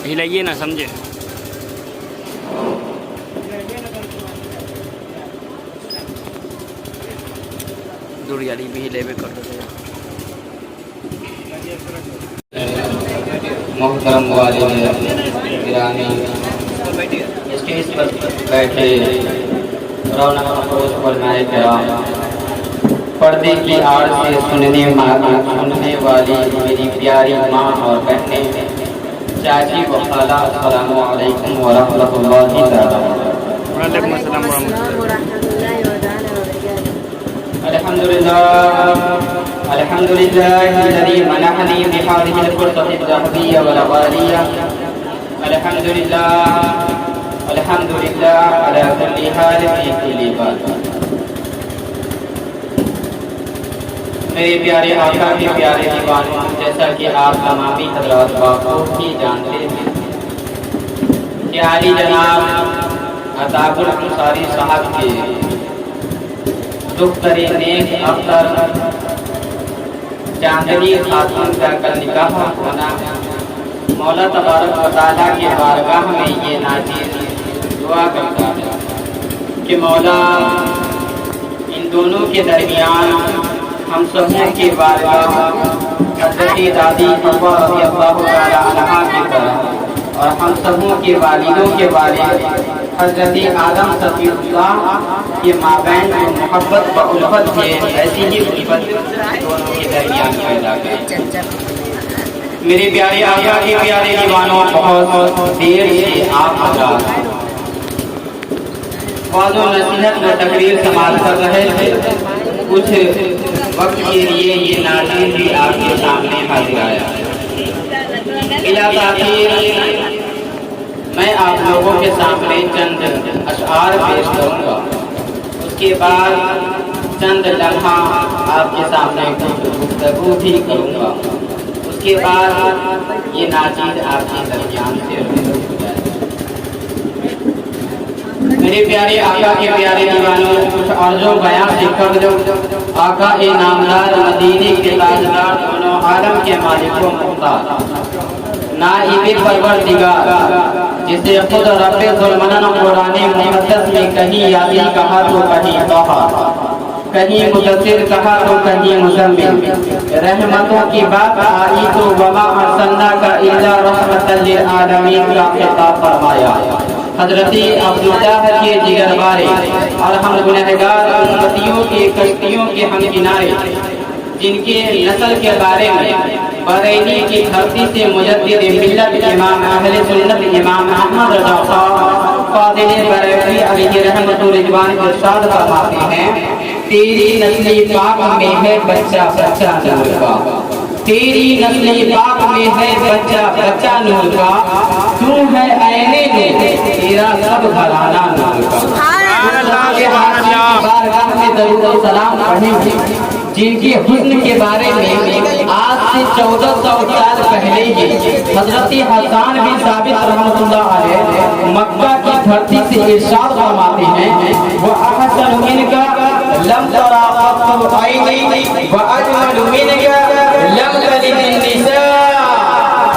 ہلائیے نہ سمجھے. دوریالی بھی ہلے میں کر دے. محترم والد گرامی اسٹیج پر بیٹھے رونق افروز علماء کرام، پردے کی آڑ سے سننے والی میری پیاری ماں اور بہنیں، چاچی و خالہ، السلام علیکم ورحمۃ اللہ تعالیٰ. وعلیکم السلام ورحمۃ اللہ. الحمد لله الذي منحني بهذه الفرصة الذهبية والغالية. الحمد لله على كل حال في كل بال. میرے پیارے آقا کے پیارے دیوانوں، جیسا کہ آپ تمامی حضرات بخوبی ہی جانتے ہیں کہ عالی جناب عطاء الانصاری صاحب کے دختر نیک اختر چاندنی خاتون کا کل نکاح ہونا، مولا تبارک و تعالیٰ کے بارگاہ میں یہ ناچیز دعا کرتا ہے کہ مولا ان دونوں کے درمیان ہم سبوں کے بارگاہ حضرت دادی حوا رضی اللہ تعالیٰ عنہا کی طرح اور ہم سبوں کے والدوں کے والد حضرت آدم صفی اللہ کے مابین جو محبت و الفت ہے، ایسی ہی الفت دونوں کے درمیان پیدا کرے. میرے پیارے آقا کے پیارے دیوانوں، بہت دیر سے آپ حضرات واضح و نصیحت و تقریر سماعت کر رہے تھے. کچھ وقت کے لیے یہ ناظرین بھی آپ کے سامنے حاضر آیا. بلا تاخیر میں آپ لوگوں کے سامنے چند اشعار پیش کروں گا، اس کے بعد چند لمحہ آپ کے سامنے گفتگو بھی کروں گا، اس کے بعد یہ ناچیز آپ کے درمیان سے رخصت ہو جائے. میرے پیارے آقا کے پیارے دیوانوں، کچھ عرض و بیان سے کر دو. آقا نامدار، مدینے کے تاجدار، دونوں عالم کے مالک و مختار، نائب پروردگار، جسے خود رب ذوالمنن قرآن مقدس میں کہیں یاسین کہا تو کہیں طٰہٰ، کہیں مدثر کہا تو کہیں مزمل، رحمتوں کی بات آئی تو وما ارسلناک الا رحمۃ للعالمین کا خطاب فرمایا. حضرت عبداللہ کے جگر بارے اور ہم گنہگار امتیوں کے کشتیوں کے ہم کنارے، جن کے نسل کے بارے میں بریلی کی دھرتی سے مجدد ملت امام اہل سنت امام احمد رضا صاحب فاضل بریلوی علیہ رحمت و رضوان ارشاد فرماتے ہیں، تیری نسل پاک میں ہے بچہ بچہ نور کا، تیری نسل پاک میں ہے بچہ بچہ نور کا، تو ہے عین نور، تیرا سب گھرانہ نور کا. بارگاہ میں درود و سلام پڑھیں گے جن کے حسن کے بارے میں آج سے 1400 سال پہلے ہی حضرت حسان بن ثابت رحمۃ اللہ علیہ مکہ کی دھرتی سے ارشاد فرماتے ہیں، وَأَحْسَنُ مِنْكَ لَمْ تَرَ قَطُّ عَيْنِي وَأَجْمَلُ مِنْكَ لَمْ تَلِدِ النِّسَاءُ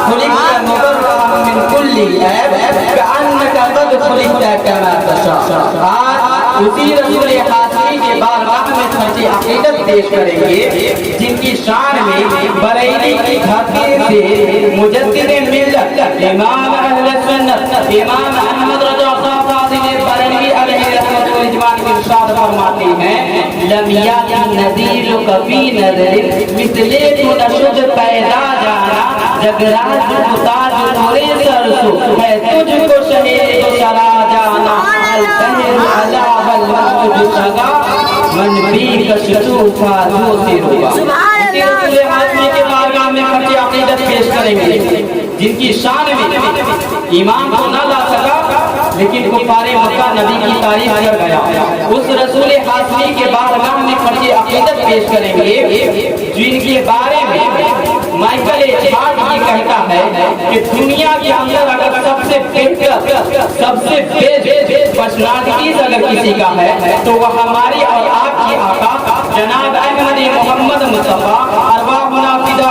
خُلِقْتَ مُبَرَّأً مِنْ كُلِّ عَيْبٍ كَأَنَّكَ قَدْ خُلِقْتَ كَمَا تَشَاءُ. اسی رسول حاضری کے بارگاہ میں سچی عقیدت پیش کریں گے جن کی شان میں بریلی کی دھرتی سے مجدد ملت امام اہل سنت امام احمد رضا صاحب فاضل بریلوی علیہ رحمت و رضوان ارشاد فرماتے ہیں، لم یاتی نذیر کفی نظر مثلے تو نشد پیدا جانا، جگراج تاج نورے سرسو ہے تجھ کو شہید و شرا جانا، البہر علا والموج شگا من بھی کشتو فاتو سے روا. اسی رسول حاضری کے بارگاہ میں خطی عقیدت پیش کریں گے جن کی شان میں ایمان تو نہ لا سکا لیکن کفار مکہ نبی کی تعریف کر گیا. اس رسول حاضری کے بارگاہ میں خطی عقیدت پیش کریں گے جن کے بارے میں مائیکل ایچ ہارٹ یہ کہتا ہے کہ دنیا کے اندر اگر سب سے بہتر سب سے بیسٹ پرسنالٹیز اگر کسی کا ہے تو وہ ہماری اور آپ کی آقا جناب احمد محمد مصطفیٰ ارواحنا فدا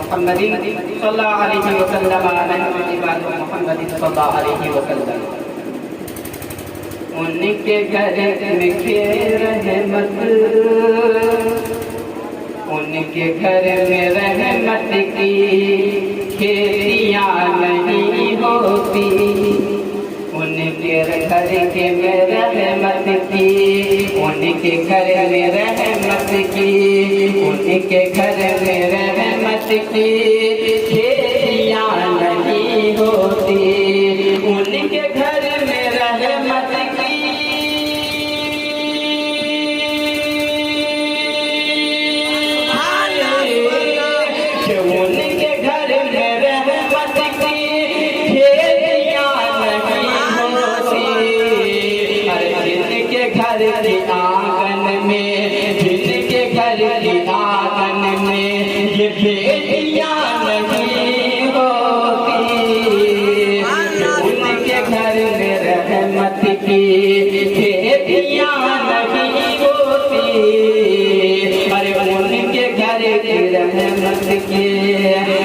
محمد صلی اللہ علیہ وسلم علی بعد محمد صلی اللہ علیہ وسلم. ان کے گھر میں رحمت، ان کے گھر میں رحمت کی کھیتیاں نہیں ہوتی، ان کے گھر کے میں رحمت کی، ان کے گھر میں رحمت کی، ان کے گھر میں رحمت کی کھیتیاں نہیں ہوتی، ان کے گھر میں رحمت کی آنگن میں، جن کے گھر کی آنگن میں یہ بیٹیاں نہیں ہوتی، ان کے گھر میں رحمت کی بیٹیاں نہیں ہوتی، ارے ان کے گھر کی رحمت کی،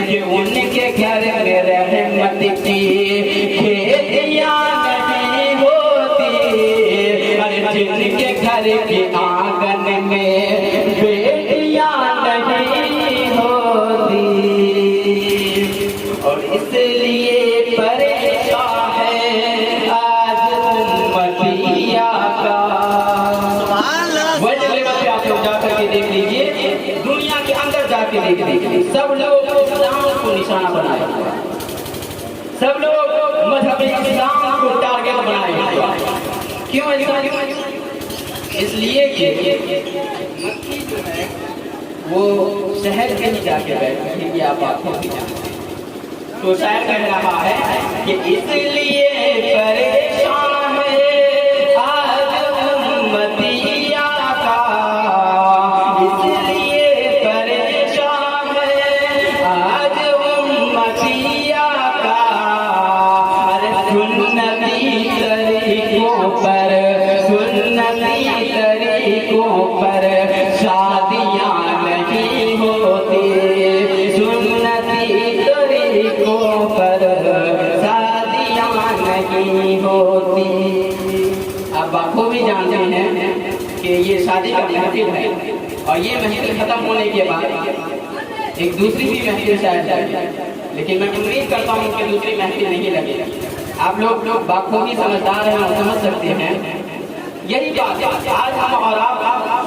کہ ان کے گھر میں رحمت کی بیٹیاں نہیں ہوتی، جن کے گھر کے آنگن میں بیٹیاں نہیں ہوتی، اور اس لیے پریشان ہے آج امتیہ کا. وجہ پہ آپ لوگ جا کر کے دیکھ لیجیے، دنیا کے اندر جا کے دیکھ لیجیے، سب لوگ اسلام کو نشانہ بنائے، سب لوگ مذہب اسلام کو ٹارگٹ بنائے. کیوں ایسا؟ اس لیے کہ مکی جو ہے وہ شہر میں ہی جا کے بیٹھے ہیں، یہ آپ کو بھی جانتے ہیں. تو شاعر کہہ رہا ہے کہ اس لیے پریشان ہے آج امتیہ کا، اس لیے پریشان ہے آج امتیہ کا، سنتی طریقوں پر، سنتی طریقوں پر شادیاں نہیں ہوتی، سنتی طریقوں پر شادیاں نہیں ہوتی. آپ بخوبی جانتے ہیں کہ یہ شادی کا محفل ہے، اور یہ محفل ختم ہونے کے بعد ایک دوسری بھی محفل شاید ہے، لیکن میں امید کرتا ہوں کہ دوسری محفل نہیں لگے. آپ لوگ بخوبی سمجھدار ہیں اور سمجھ سکتے ہیں. یہی بات ہے، آج ہم اور آپ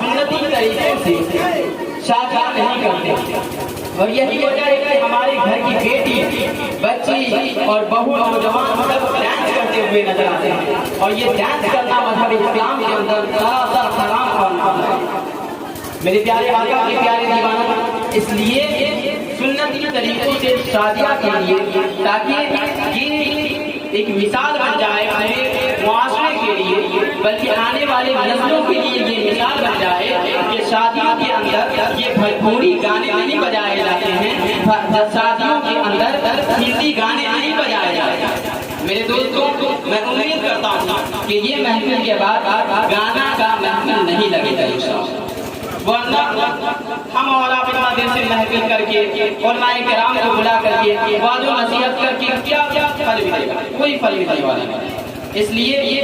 سنتی طریقے سے شادیاں نہیں کرتے، اور یہی وجہ ہے کہ ہمارے گھر کی بیٹی، بچی اور بہو، نوجوان سب ڈانس کرتے ہوئے نظر آتے ہیں، اور یہ ڈانس کرنا مذہب اسلام کے اندر سراسر حرام اور نافرمان ہے. میرے پیارے آقا کے پیارے دیوانوں، اس لیے سنتی طریقوں سے شادیاں کیجیے تاکہ یہ ایک مثال بن جائے ہمارے معاشرے کے لیے، بلکہ آنے والے نسلوں کے لیے یہ مثال بن جائے کہ شادیوں کے اندر یہ بھوجپوری گانے نہیں بجائے جاتے ہیں، شادیوں کے اندر ہندی گانے نہیں بجائے جاتے ہیں. میرے دوستوں، میں امید کرتا ہوں کہ یہ محفل کے بعد گانا کا محفل نہیں لگے گا انشاءاللہ، ورنہ ہم اور آپ اتنا دن سے محفل کر کے علماء کرام کو بلا کر کے وعظ و نصیحت کر کے کیا پھل ملے گا؟ کوئی پھل ملنے والا نہیں. اس لیے یہ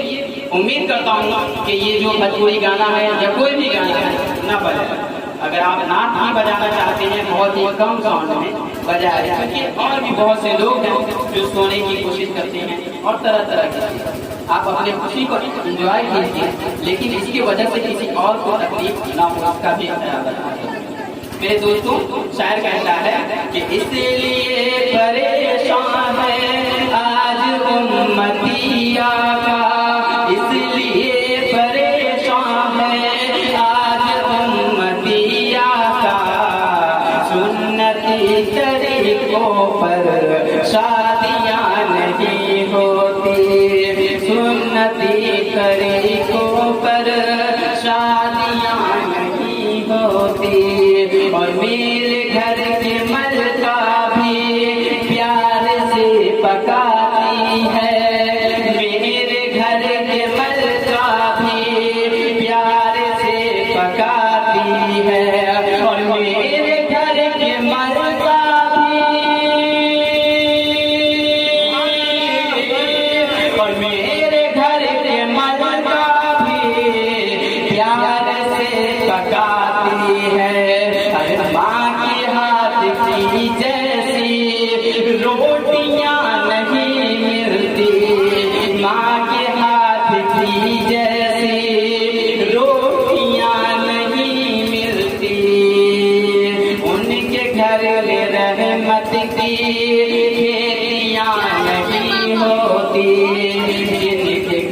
امید کرتا ہوں کہ یہ جو بھوجپوری گانا ہے یا کوئی بھی گانا ہے نہ بجائے. اگر آپ نعت بھی بجانا چاہتے ہیں بہت ہی کم ساؤنڈ میں بجائے، کیونکہ اور بھی بہت سے لوگ ہیں جو سونے کی کوشش کرتے ہیں اور طرح طرح کی چیزیں. آپ اپنے خوشی کو انجوائے کیجیے، لیکن اس کی وجہ سے کسی اور کو تکلیف نہ ہو، اس کا بھی خیال رکھنا ہے. میرے دوستوں، شاعر کہتا ہے کہ اس لیے پریشان ہے آج امتیہ کا، اس لیے پریشان ہے آج امتیہ کا، سنتی طریقوں پر شادیاں نہیں ہوتی، سنتی طریقوں پر شادیاں نہیں ہوتی، اور میرے گھر کے ملکہ بھی پیار سے پکاتی ہے، میرے گھر کے ملکہ بھی پیار سے پکاتی ہے، اور میرے گھر کے ملکہ بھی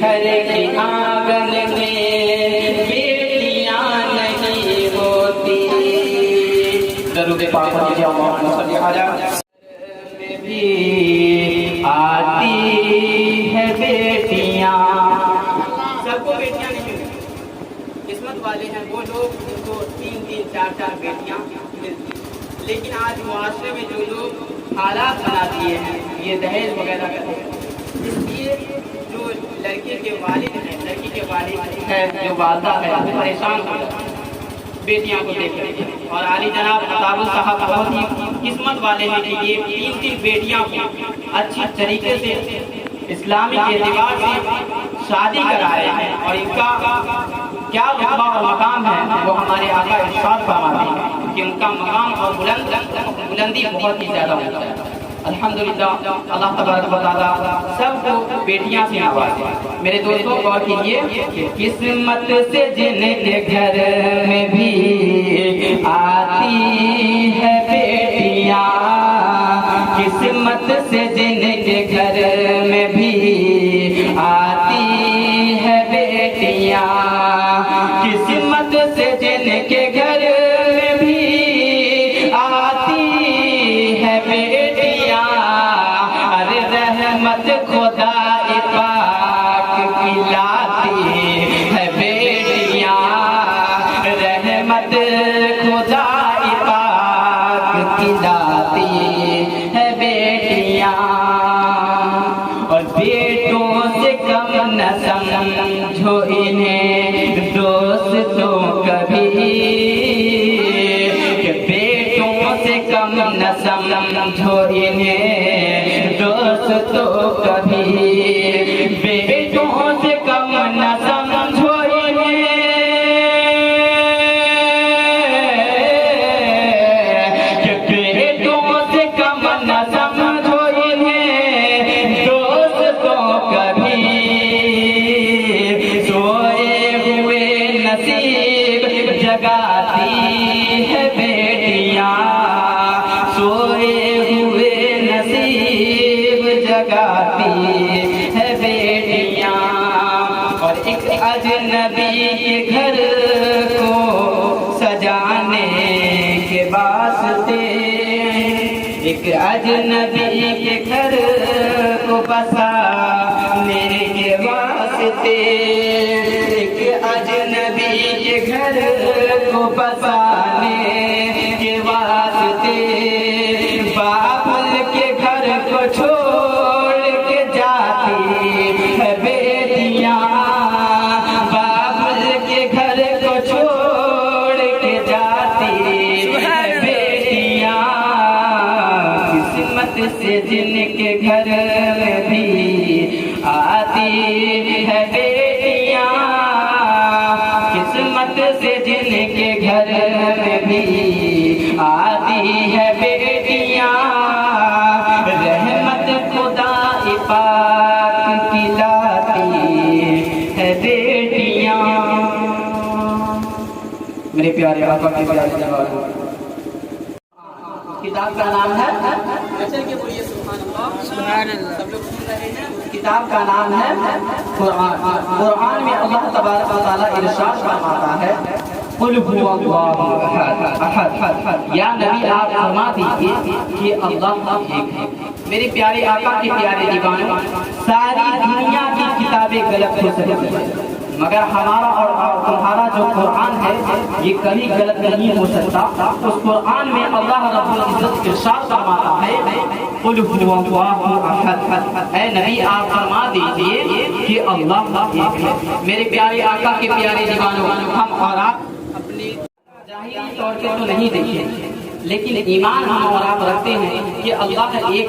گھر کے آنگن میں بیٹیاں نہیں ہوتی. درود پاک پڑھیے اللہم صلی علی میں بھی آتی ہے بیٹیاں. سب کو بیٹیاں نہیں ملتی. قسمت والے ہیں وہ لوگ جن کو 3-3 4-4 بیٹیاں ملتی. لیکن آج معاشرے میں جو لوگ حالات بنا دیے ہیں یہ دہیج وغیرہ کرتے ہیں، اس لیے جو لڑکی کے والد ہیں، لڑکی کے والد ہے جو والدہ ہے وہ پریشان ہو جاتے ہیں بیٹیاں کو دیکھ کر. اور عالی جناب عطاء صاحب بہت ہی قسمت والے ہیں کہ یہ 3 بیٹیاں کو اچھی طریقے سے اسلامی اعتبار سے شادی کرائے ہیں. اور ان کا کیا رتبہ اور مقام ہے وہ ہمارے آقا ارشاد فرماتے ہیں کہ ان کا مقام اور بلندی بہت ہی زیادہ ہوتا ہے. الحمدللہ اللہ تبارک و تعالیٰ سب کو بیٹیاں سے نوازے. میرے دوستوں غور کیجیے کہ قسمت سے جن کے گھر میں بھی آتی ہے بیٹیاں، قسمت سے جن کے گھر میں بھی آتی ہے بیٹیاں، قسمت سے جن کے گھر میں بھی آتی ہے بیٹیاں. ارے رحمت خدا پاک کی لاتی ہے بیٹیاں، رحمت خدا پاک کی لاتی ہے بیٹیاں. اور بیٹوں سے کم نہ سمجھو انہیں دوستوں کبھی، کہ بیٹوں سے کم نہ سمجھو انہیں دوستوں کبھی، بیٹوں سے کم نہ سمجھو انہیں، کہ بیٹوں سے کم نہ سمجھو انہیں دوستوں کبھی. سوئے ہوئے نصیب جگاتی ہے بیٹیاں، سوئے ہوئے نصیب جگاتی ہے بیٹیاں. اور ایک اجنبی کے گھر کو سجانے کے واسطے، ایک اجنبی کے گھر کو بسانے کے واسطے، ایک اجنبی کے گھر کو بسانے کے واسطے، بابل کے گھر کو چھوڑ کے جاتی ہے بیٹیاں، بابل کے گھر کو چھوڑ کے جاتی ہے بیٹیاں. قسمت سے جن کے گھر میں بھی آتی ہے بیٹیاں، قسمت سے جن کے گھر میں بھی آتی ہے بیٹیاں، رحمت خدا پاک کی لاتی ہے بیٹیاں. میرے پیارے آقا کے پیارے جواب کتاب کا نام ہے سبحان اللہ. سب لوگ سن رہے ہیں. کتاب کا نام ہے قرآن. قرآن میں اللہ تبارک و تعالیٰ ارشاد فرماتا ہے قل هو اللہ احد. یا نبی آپ فرما دیجئے کہ اللہ ایک ہے. میرے پیارے آقا کے پیارے دیوانوں، ساری دنیا کی کتابیں غلط ہو سکتی ہیں مگر ہمارا اور تمہارا جو قرآن ہے یہ کبھی غلط نہیں ہو سکتا. اس قرآن میں اللہ رب العزت ارشاد فرماتا ہے قل هو اللہ احد. اے نبی آپ فرما دیجئے کہ اللہ ایک ہے. میرے پیارے آقا کے پیارے دیوانوں، ہم اور آپ اپنے ظاہری طور پہ تو نہیں دیکھیں لیکن ایمان ہم اور آپ رکھتے ہیں کہ اللہ ایک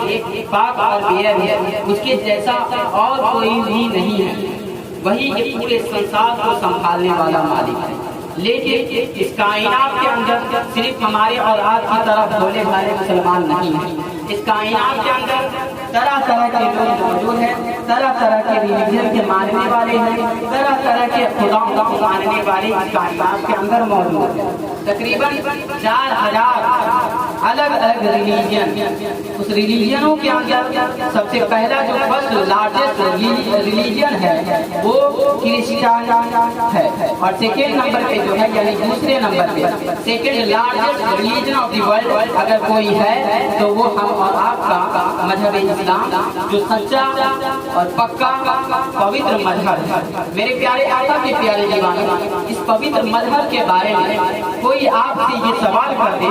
پاک اور بے عیب ہے، اس کے جیسا اور کوئی بھی نہیں ہے. وہی کہ پورے سنسار کو سنبھالنے والا مالک ہے. لیکن اس کائنات کے اندر صرف ہمارے اور آپ کی طرح بھولے بھالے مسلمان نہیں ہیں. اس کائنات کے اندر طرح طرح کے لوگ موجود ہیں، طرح طرح کے ریلیجن کے ماننے والے ہیں، طرح طرح کے خداؤں کو ماننے والے اس کائنات کے اندر موجود ہیں. تقریباً 4000 الگ الگ ریلیجن، اس ریلیجنوں کے اندر سب سے پہلا جو فرسٹ لارجسٹ ریلیجن ہے وہ کرسچن ہے، اور سیکنڈ نمبر پہ جو ہے یعنی دوسرے نمبر پہ second largest religion of the world اگر کوئی ہے تو وہ ہم اور آپ کا مذہب اسلام، جو سچا اور پکا پوتر مذہب ہے۔ میرے پیارے آقا کے پیارے دیوانوں، اس پوتر مذہب کے بارے میں کوئی آپ سے یہ سوال کر دے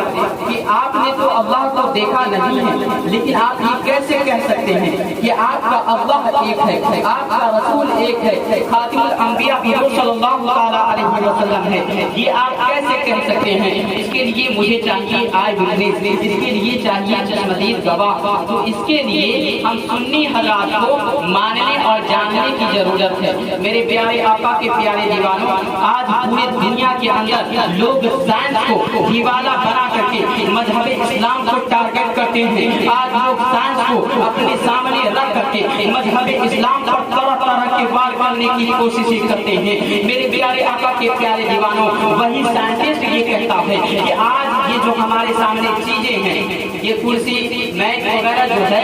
کہ آپ نے تو اللہ کو دیکھا نہیں ہے، لیکن آپ یہ کیسے کہہ سکتے ہیں کہ آپ کا اللہ ایک ہے، آپ کا رسول ایک ہے، خاتم الانبیاء صلی اللہ علیہ وسلم ہے، یہ آپ کیسے کہہ سکتے ہیں؟ اس کے لیے مجھے چاہیے آئے وٹنس، اس کے لیے چاہیے چشمدید گواہ۔ تو اس کے لیے ہم سنی حضرات کو ماننے اور جاننے کی ضرورت ہے۔ میرے پیارے آقا کے پیارے دیوانوں، آج پورے دنیا کے اندر لوگ سائنس کو دیوالہ بنا کر کے مذہب اسلام کو ٹارگٹ کرتے ہیں۔ آج لوگ سائنس کو اپنے سامنے رکھ کر کے مذہب اسلام پر طرح طرح کے وار کرنے کی کوششیں کرتے ہیں۔ میرے پیارے آقا کے پیارے دیوانوں، وہی سائنٹسٹ یہ کہتا ہے کہ آج یہ جو ہمارے سامنے چیزیں ہیں، یہ کرسی میچ وغیرہ جو ہے،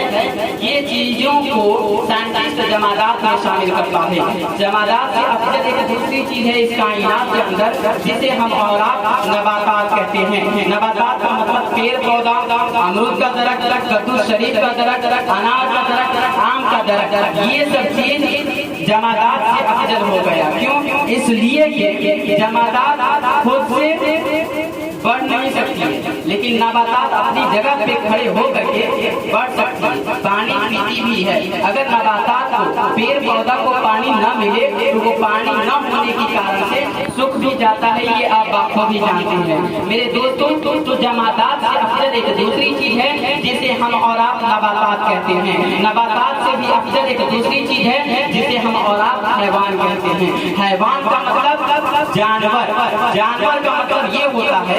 یہ چیزوں کو سائنٹسٹ جمادات میں شامل کرتا ہے۔ جمادات سے افضل ایک دوسری چیز ہے اس کائنات کے اندر جسے ہم اور آپ نباتات کہتے ہیں۔ نباتات کا مطلب پیڑ پودا، امرود کا درخت، کدو شریف کا درخت، انار کا درخت، آم کا درخت، یہ سب چیز جمادات سے افضل ہو گیا۔ کیوں؟ اس لیے کہ جمادات خود سے بڑھ نہیں سکتی ہے، لیکن نباتات اپنی جگہ پہ کھڑے ہو کر کے بڑھ سکتی ہے، پانی پیتی بھی ہے۔ اگر نباتات کو، پیڑ پودا کو پانی نہ ملے تو وہ پانی نہ ہونے کی کارن سے سوکھ بھی جاتا ہے، یہ آپ بات بھی جانتے ہیں۔ میرے دوستوں، تو جمادات سے افضل ایک دوسری چیز ہے جسے ہم اور آپ نباتات کہتے ہیں۔ نباتات سے بھی افضل ایک دوسری چیز ہے جسے ہم اور آپ حیوان کہتے ہیں۔ حیوان کا مطلب جانور، جانور کا مطلب یہ ہوتا ہے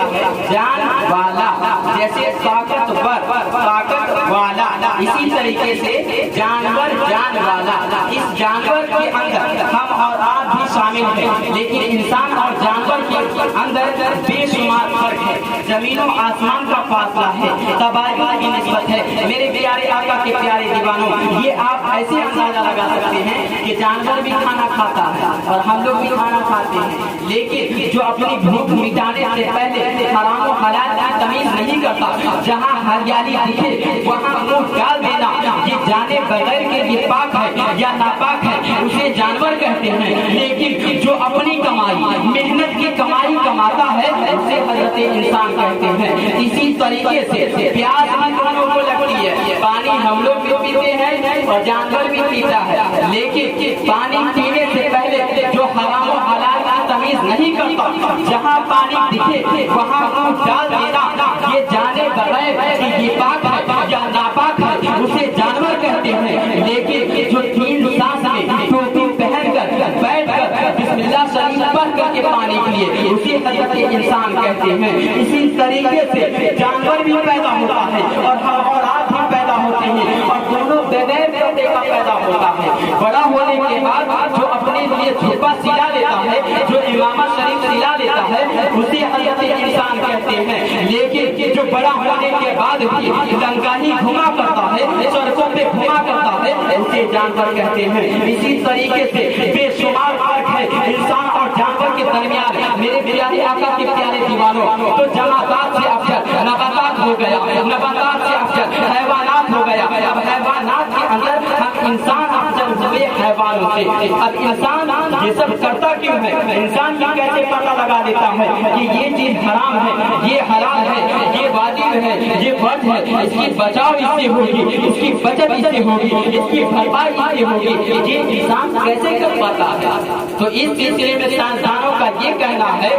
جان والا، جیسے طاقتور، طاقت والا، اسی طریقے سے جانور جان والا۔ اس جانور کے اندر ہم اور آپ بھی شامل ہیں، لیکن انسان اور جانور کے اندر بے شمار فرق ہے، زمین و آسمان کا فاصلہ ہے، تبادلہ کی نسبت ہے۔ میرے پیارے آقا کے پیارے دیوانوں، یہ آپ ایسے اندازہ لگا سکتے ہیں کہ جانور بھی کھانا کھاتا ہے اور ہم لوگ بھی کھانا کھاتے ہیں، لیکن جو اپنی بھوک مٹانے سے پہلے حرام و حلال کی تمیز نہیں کرتا، جہاں ہریالی دکھے وہاں منہ ڈال دینا، یہ جانے بغیر کے یہ پاک ہے یا ناپاک ہے، اسے جانور کہتے ہیں۔ لیکن جو اپنی کمائی، محنت کی کمائی کماتا ہے اسے حضرت انسان کہتے ہیں۔ اسی طریقے سے پیاس ہم لوگوں کو لگتی ہے، پانی ہم لوگ بھی پیتے ہیں اور جانور بھی پیتا ہے، لیکن پانی پینے سے پہلے جو حرام و حلال کی تمیز نہیں کرتا، جہاں پانی دکھے وہاں منہ ڈال دینا، یہ جانے بغیر کہ یہ پاک ہے یا ناپاک ہے اسے جانور کہتے ہیں۔ لیکن جو تین سانس میں ٹوپی پہن کر بیٹھ کر بسم اللہ شریف پڑھ کر کے پانی پیے اسے حضرت انسان کہتے ہیں۔ اسی طریقے سے جانور بھی پیدا ہوتا ہے اور ہم اور آپ بھی پیدا ہوتے ہیں، اور دونوں بغیر پردے کا پیدا ہوتا ہے۔ بڑا ہونے کے بعد جو اپنے لیے جھوپا سلا لیتا ہے، جو امامہ شریف سلا لیتا ہے، اسے حضرت انسان کہتے ہیں۔ لیکن جو بڑا ہونے کے بعد بھی لنکاہی گھما کرتا ہے، سڑکوں پہ گھما کرتا ہے، اسے جانور کہتے ہیں۔ اسی طریقے سے بے شمار فرق ہے انسان اور جانور کے درمیان۔ میرے پیارے آقا کے پیارے دیوانوں، تو جمادات سے افضل نباتات ہو گیا، نباتات سے افضل حیوانات ہو گیا، اب حیوانات کے اندر ہم انسان افضل ہوئے حیوانوں سے۔ اب انسان یہ سب کرتا کیوں ہے؟ انسان کی کیسے پتہ لگا دیتا ہے کہ یہ چیز حرام ہے، یہ حلال ہے، یہ واجب ہے، یہ فرض ہے، اس کی بچاؤ اس سے ہوگی، اس کی بچت اس سے ہوگی، اس کی بھرپائی اس سے ہوگی، یہ انسان کیسے کر پاتا ہے؟ تو اس سلسلے میں سائنسدانوں کا یہ کہنا ہے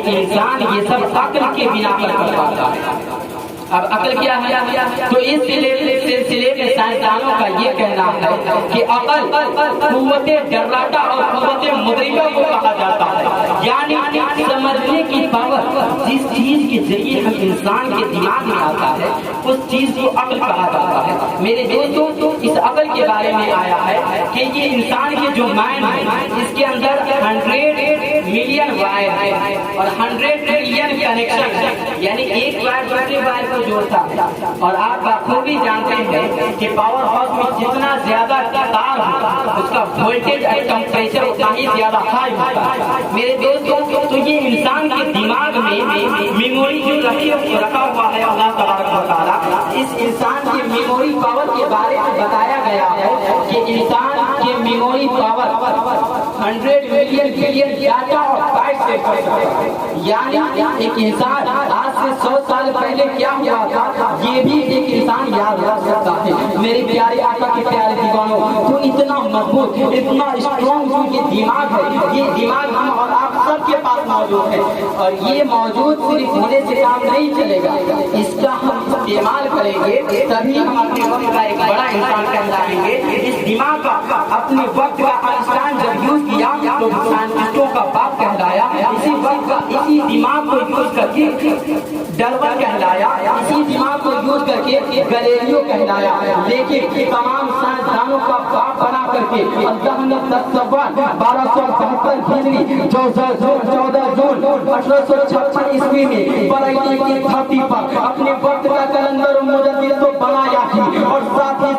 کہ انسان یہ سب عقل کے بنا پر کر پاتا ہے۔ اب عقل کیا ہے؟ تو اس سلسلے میں سائنسدانوں کا یہ کہنا ہے کہ عقل قوت ڈراٹا اور قوت مدرکہ کو کہا جاتا ہے، یعنی سمجھنے کی پاور، جس چیز کے ذریعے ہم انسان کے دماغ میں آتا ہے اس چیز کو عقل کہا جاتا ہے۔ میرے دوستوں، اس عقل کے بارے میں آیا ہے کہ یہ انسان کے جو مائنڈ ہے اس کے اندر 100 ملین وائر ہے اور 100 ٹریلین کنیکشن، یعنی ایک وائر دوسرے وائر کو جوڑتا ہے. اور آپ بخوبی جانتے ہیں کہ پاور ہاؤس میں جتنا زیادہ تار ہوتا ہے اس کا وولٹیج اور ٹمپریچر اتنا ہی زیادہ ہائی ہوتا ہے. میرے دوستوں تو یہ انسان کے دماغ میں میموری جو رکھا ہوا ہے اللہ تبارک و تعالیٰ, اس انسان کی میموری پاور کے بارے میں بتایا گیا ہے کہ انسان کے memory power 100 million billion data اور بائٹ سے یعنی ایک انسان آج سے 100 سال پہلے کیا ہوا تھا یہ بھی ایک انسان یاد رکھ سکتا ہے. میرے پیارے آقا کے پیارے دیوانوں, تو اتنا مضبوط اتنا اسٹرانگ جو یہ دماغ ہے, یہ دماغ ہم اور آپ سب کے پاس موجود ہے. اور یہ موجود صرف ہونے سے کام نہیں چلے گا, اس کا ہم استعمال کریں گے تبھی ہم اپنے وقت کا ایک بڑا انسان کہلائیں گے. اس دماغ کا اپنے وقت کا انسان جب یوز کیا تو سائنٹسٹوں کا باپ کہلایا. اسی وقت کا اسی دماغ کو یوز کر کے ڈرون کہلایا, اسی دماغ کو یوز کر کے گلیلیو کہلایا. لیکن تمام سائنسدانوں کا باپ بنا کر کے اللہ نے 1272 ہجری 14 جون 1856 عیسوی میں برائیٹی کی دھرتی پر اپنے وقت کا کیلنڈر مجدد تو بنایا ہی, اور ساتھ ہی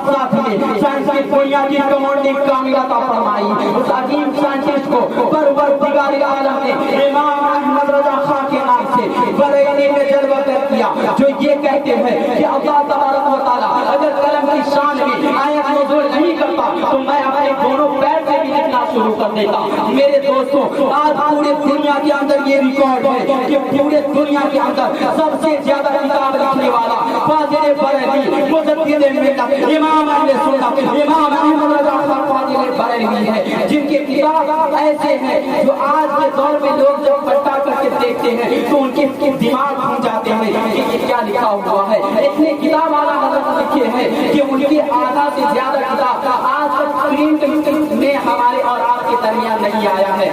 سائنس کی دنیا کی کمانڈنگ کامیاب عطا فرمائی. اس عظیم سائنٹسٹ کو پروردگار عالم نے امام احمد رضا خان کے نام سے بریلی میں جلوہ کر دیا, جو یہ کہتے ہیں کہ اللہ تبارک و تعالیٰ اگر قلم کی شان میں آیت نزول نہیں کرتا تو میں اپنے دونوں پیر سے بھی لکھنا شروع کر دیتا. میرے دوستوں, آج پورے دنیا کے اندر یہ ریکارڈ ہے کہ پورے دنیا کے اندر سب سے زیادہ کتاب لکھنے والا فاضل بریلوی مجدد ملت امام اہل سنت امام احمد رضا خان فاضل بریلوی ہے, جن کے کتاب ایسے ہیں جو آج کے دور میں لوگ جب پلٹا کر کے دیکھتے ہیں تو ان کے دماغ گھوم جاتے ہیں کہ یہ کیا لکھا ہوا ہے. اتنے کتاب والا حضرت لکھے ہیں کہ ان کے آدھا سے زیادہ کتاب آج تک پرنٹ میں ہمارے اور آپ کے درمیان نہیں آیا ہے.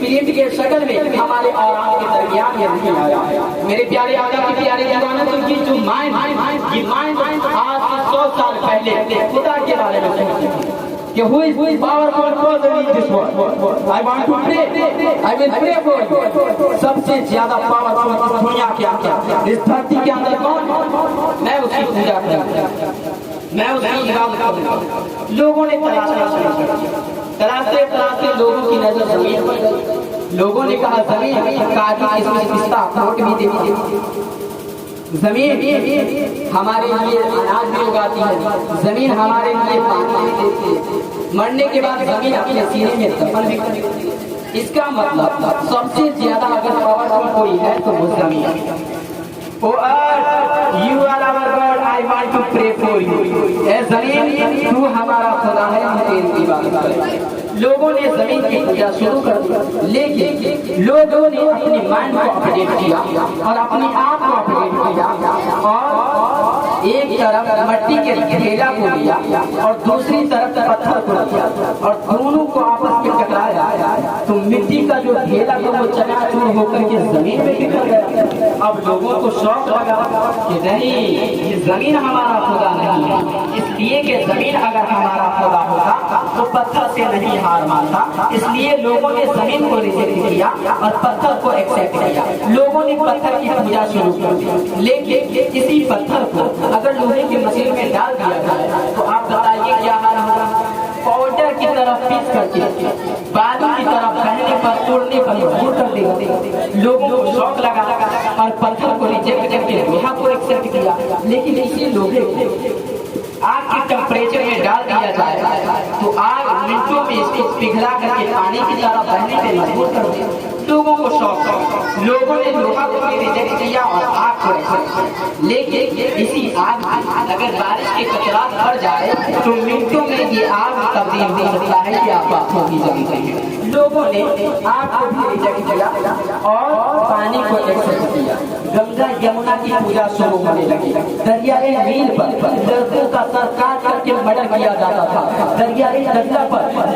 پرنٹ کے شکل میں ہمارے اور آپ کے درمیان یہ نہیں آیا. میرے پیارے آقا کے پیارے دیوانہ, تو یہ جو مائنڈ آج سے 100 سال پہلے خدا کے بارے میں سوچتے ہیں کہ who is powerful person in this world. I want to pray. I will pray for you. سب سے زیادہ پاورفل اس دنیا کے اندر, اس دھرتی کے اندر کون؟ میں اس کی پوجا کروں, میں اس کی عبادت کروں. لوگوں نے تراشتے لوگوں کی نظر زمین پر, لوگوں نے کہا زمین کاٹی اس میں پستا پھوٹ بھی دے, زمین ہمارے لیے اناج بھی اگاتی ہے, زمین ہمارے لیے پانی بھی دیتی ہے, مرنے کے بعد زمین اپنے سینے میں دفن بھی کرتی ہے. اس کا مطلب سب سے زیادہ اگر پاورفل کوئی ہے تو وہ زمین ہے. Oh earth, you are our God, I want to pray for you. اے زمین, تو ہمارا خدا ہے, ہم تیری عبادت کریں. لوگوں نے زمین کی پوجا شروع کر دی, لیکن لوگوں نے اپنی مائنڈ کو اپڈیٹ کیا اور اپنے آپ کو اپڈیٹ کیا, اور ایک طرف مٹی کے ڈھیلا کو لیا اور دوسری طرف پتھر کو لیا اور دونوں کو آپس میں ٹکرایا, تو مٹی کا جو ڈھیلا تھا وہ چکنا ہو کر کے زمین میں بکھر گیا. اب لوگوں کو شوق لگا کہ نہیں, یہ زمین ہمارا خدا نہیں ہے, اس لیے کہ زمین اگر ہمارا خدا ہوتا تو پتھر سے نہیں ہار مانتا. اس لیے لوگوں نے زمین کو ریجیکٹ کیا اور پتھر کو ایکسپٹ کیا. لوگوں نے پتھر کی پوجا شروع کر دی, لیکن اسی پتھر کو اگر لوہے کے مسیح میں ڈال دیا جائے تو آپ بتائیے کیا حال ہوگا. پاؤڈر کی طرف پیس کر کے بالوں کی طرف بہنے پر توڑنے پر مجبور کر دے. لوگوں کو شوق لگا اور پتھر کو ریجیکٹ کر کے لوہا کو ایکسپٹ کیا. لیکن اسی لوہے کو آگ کے ٹمپریچر میں ڈال دیا جائے تو آگ منٹوں میں اس کو پگھلا کر کے پانی کی طرح بہنے پہ مجبور کر دے. لوگوں کو شوق, لوگوں نے لوہا کو بھی ریجیکٹ کیا اور آگ کو ایکسپٹ. لیکن اسی آگ اگر بارش کے قطرات بھر جائے تو منٹوں میں یہ آگ تبدیل ہو سکتا ہے کہ آپ آنکھوں کی زمین ہے. لوگوں نے آگ کو بھی ریجیکٹ کیا اور پانی کو ایکسپٹ کیا. گنگا یمنا کی پوجا شروع ہونے لگی. دریائے نیل پر لڑکوں کا سر کاٹ کر کے مرڈر کیا جاتا تھا. دریائے گنگا پر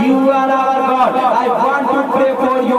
you are our God, I want to pray for you।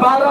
12